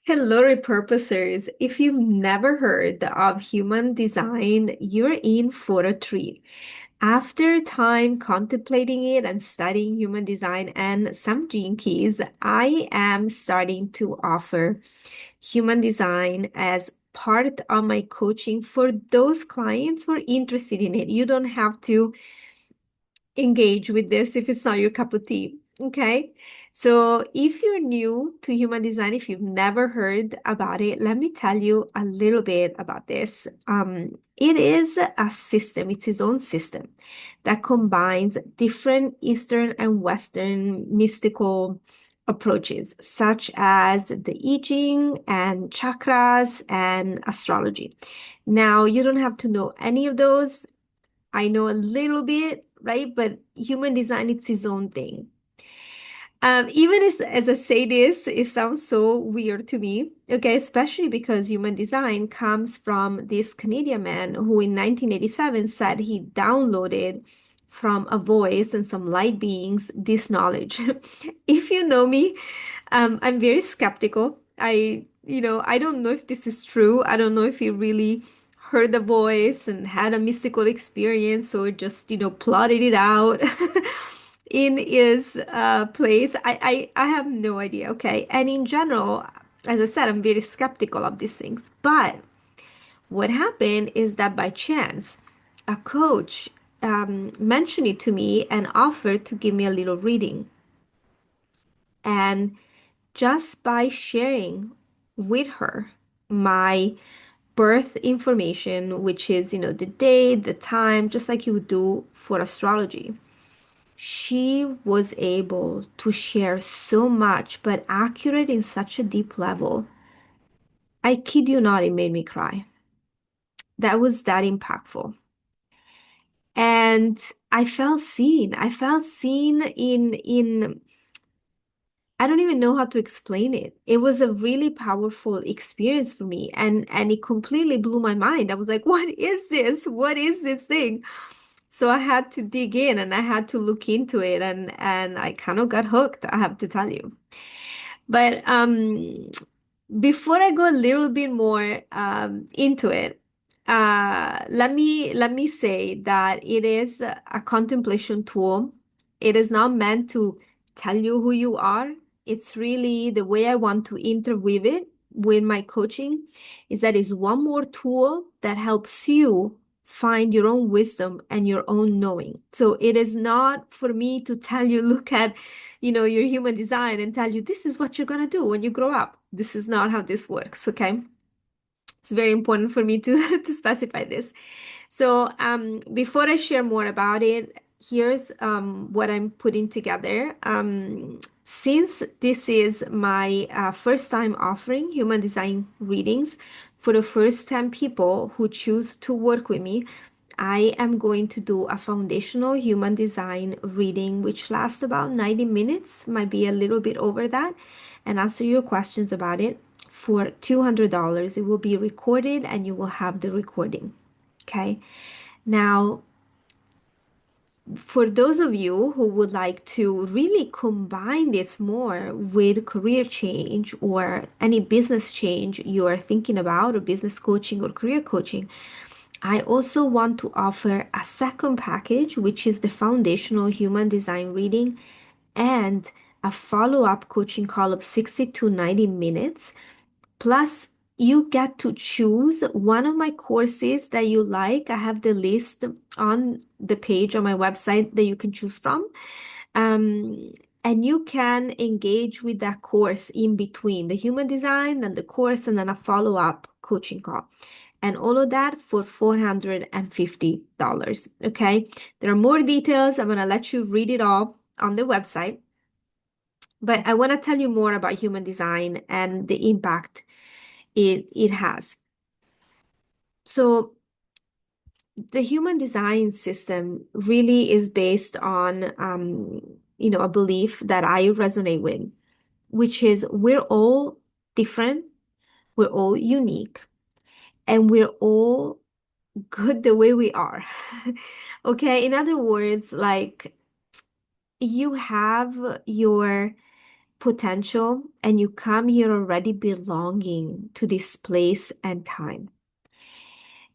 Hello, repurposers. If you've never heard of human design, you're in for a treat. After time contemplating it and studying human design and some gene keys, I am starting to offer human design as part of my coaching for those clients who are interested in it. You don't have to engage with this if it's not your cup of tea. Okay. So if you're new to human design, if you've never heard about it, let me tell you a little bit about this. It is a system, it's its own system that combines different Eastern and Western mystical approaches, such as the I Ching and chakras and astrology. Now, you don't have to know any of those. I know a little bit, right? But human design, it's his own thing. Even as I say this, it sounds so weird to me, okay? Especially because human design comes from this Canadian man who in 1987 said he downloaded from a voice and some light beings this knowledge. If you know me, I'm very skeptical. I don't know if this is true. I don't know if he really heard the voice and had a mystical experience or just, plotted it out in his place. I have no idea. Okay. And in general, as I said, I'm very skeptical of these things. But what happened is that by chance, a coach mentioned it to me and offered to give me a little reading. And just by sharing with her my birth information, which is, the date, the time, just like you would do for astrology, she was able to share so much, but accurate in such a deep level. I kid you not, it made me cry. That was that impactful. And I felt seen. I felt seen in I don't even know how to explain it. It was a really powerful experience for me and it completely blew my mind. I was like, what is this? What is this thing? So I had to dig in and I had to look into it and I kind of got hooked, I have to tell you. But before I go a little bit more into it, let me say that it is a contemplation tool. It is not meant to tell you who you are. It's really the way I want to interweave it with my coaching is that is one more tool that helps you find your own wisdom and your own knowing. So it is not for me to tell you, look at your human design and tell you this is what you're going to do when you grow up. This is not how this works, okay? It's very important for me to to specify this. So before I share more about it, here's what I'm putting together. Since this is my first time offering human design readings for the first 10 people who choose to work with me, I am going to do a foundational human design reading, which lasts about 90 minutes, might be a little bit over that, and answer your questions about it for $200. It will be recorded and you will have the recording. Okay. Now, for those of you who would like to really combine this more with career change or any business change you are thinking about, or business coaching or career coaching, I also want to offer a second package, which is the foundational human design reading and a follow-up coaching call of 60 to 90 minutes. Plus, you get to choose one of my courses that you like. I have the list on the page on my website that you can choose from. Um, and you can engage with that course in between the human design and the course, and then a follow-up coaching call. And all of that for $450. Okay. There are more details. I'm going to let you read it all on the website. But I want to tell you more about human design and the impact it has. So the human design system really is based on a belief that I resonate with, which is we're all different, we're all unique, and we're all good the way we are. Okay, in other words, like you have your potential and you come here already belonging to this place and time.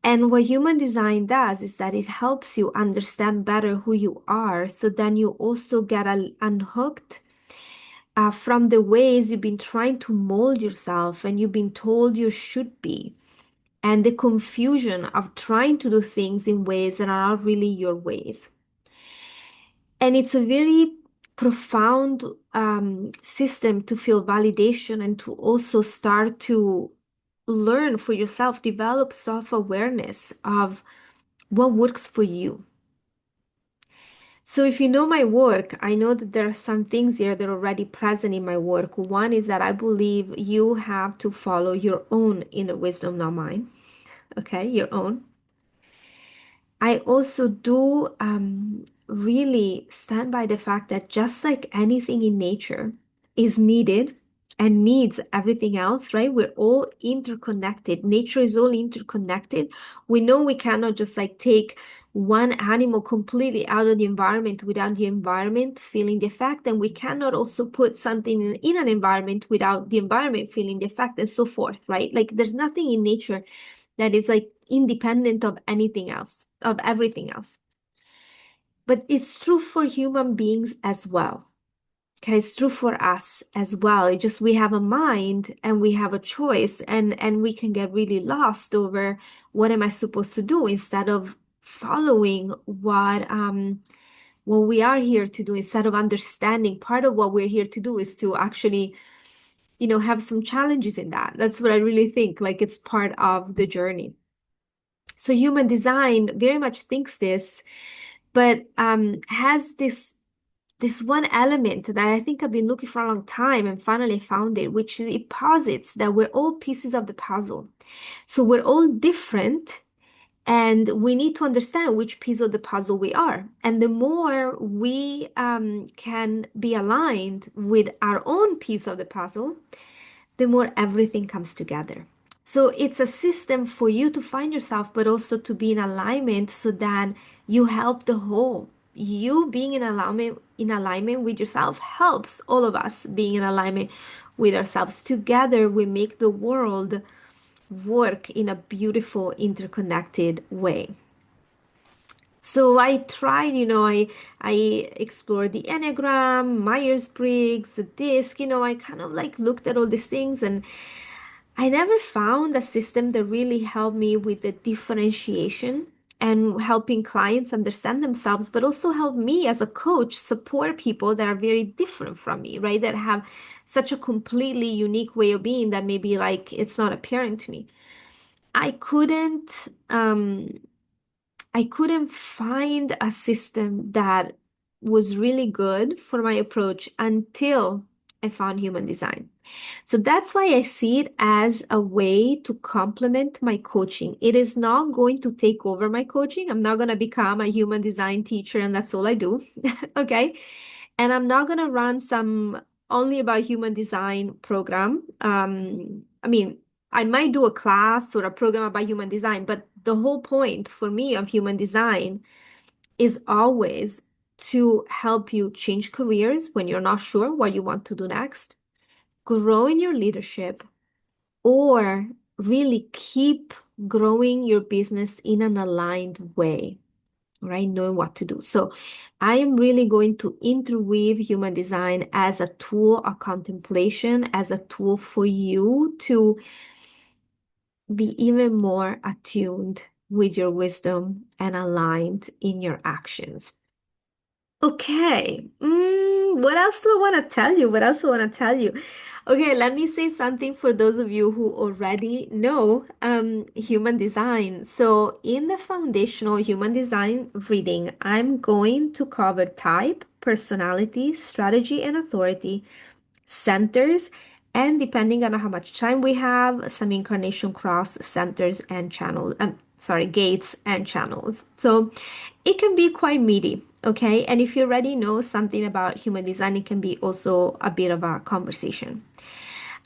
And what human design does is that it helps you understand better who you are. So then you also get unhooked from the ways you've been trying to mold yourself and you've been told you should be, and the confusion of trying to do things in ways that are not really your ways. And it's a very profound system to feel validation and to also start to learn for yourself, develop self-awareness of what works for you. So if you know my work, I know that there are some things here that are already present in my work. One is that I believe you have to follow your own inner wisdom, not mine. Okay, your own. I also do really stand by the fact that just like anything in nature is needed and needs everything else, right? We're all interconnected. Nature is all interconnected. We know we cannot just like take one animal completely out of the environment without the environment feeling the effect. And we cannot also put something in an environment without the environment feeling the effect and so forth, right? Like there's nothing in nature that is like independent of anything else, of everything else. But it's true for human beings as well. Okay, it's true for us as well. It just we have a mind and we have a choice, and we can get really lost over what am I supposed to do instead of following what we are here to do, instead of understanding part of what we're here to do is to actually, have some challenges in that. That's what I really think, like it's part of the journey. So human design very much thinks this, but has this one element that I think I've been looking for a long time and finally found it, which is it posits that we're all pieces of the puzzle. So we're all different, and we need to understand which piece of the puzzle we are. And the more we can be aligned with our own piece of the puzzle, the more everything comes together. So it's a system for you to find yourself, but also to be in alignment so that you help the whole. You being in alignment with yourself helps all of us being in alignment with ourselves. Together, we make the world work in a beautiful, interconnected way. So I tried, I explored the Enneagram, Myers-Briggs, the DISC, I kind of like looked at all these things, and I never found a system that really helped me with the differentiation and helping clients understand themselves, but also help me as a coach support people that are very different from me, right? That have such a completely unique way of being that maybe like it's not apparent to me. I couldn't I couldn't find a system that was really good for my approach until I found human design. So that's why I see it as a way to complement my coaching. It is not going to take over my coaching. I'm not going to become a human design teacher and that's all I do. Okay. And I'm not going to run some only about human design program. I mean, I might do a class or a program about human design, but the whole point for me of human design is always to help you change careers when you're not sure what you want to do next, grow in your leadership, or really keep growing your business in an aligned way, right? Knowing what to do. So I am really going to interweave human design as a tool of contemplation, as a tool for you to be even more attuned with your wisdom and aligned in your actions. Okay. What else do I want to tell you? What else do I want to tell you? Okay, let me say something for those of you who already know human design. So, in the foundational human design reading, I'm going to cover type, personality, strategy, and authority, centers, and depending on how much time we have, some incarnation cross centers and channels. Sorry, gates and channels. So it can be quite meaty, okay? And if you already know something about human design, it can be also a bit of a conversation.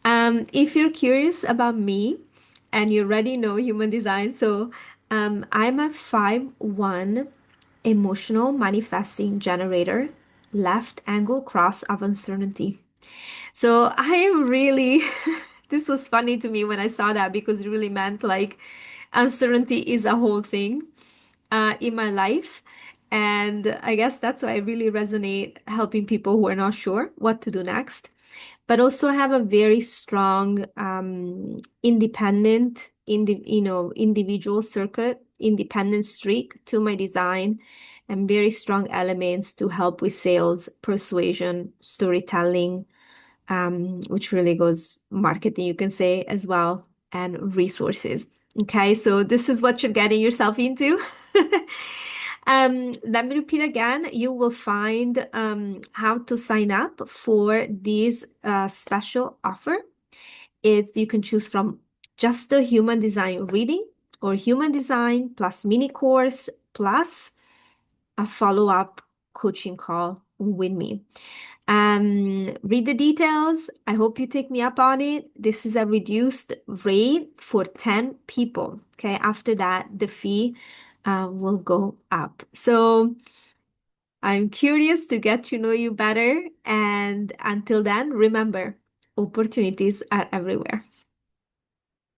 If you're curious about me and you already know human design, so I'm a 5-1 emotional manifesting generator, left angle cross of uncertainty. So I am really, this was funny to me when I saw that because it really meant like uncertainty is a whole thing in my life. And I guess that's why I really resonate helping people who are not sure what to do next. But also I have a very strong independent, individual circuit, independent streak to my design and very strong elements to help with sales, persuasion, storytelling, which really goes marketing, you can say as well, and resources. Okay, so this is what you're getting yourself into. Let me repeat again. You will find how to sign up for this special offer. You can choose from just the human design reading or human design plus mini course plus a follow-up coaching call with me. Read the details. I hope you take me up on it. This is a reduced rate for 10 people. Okay, after that, the fee will go up. So I'm curious to get to know you better. And until then, remember, opportunities are everywhere.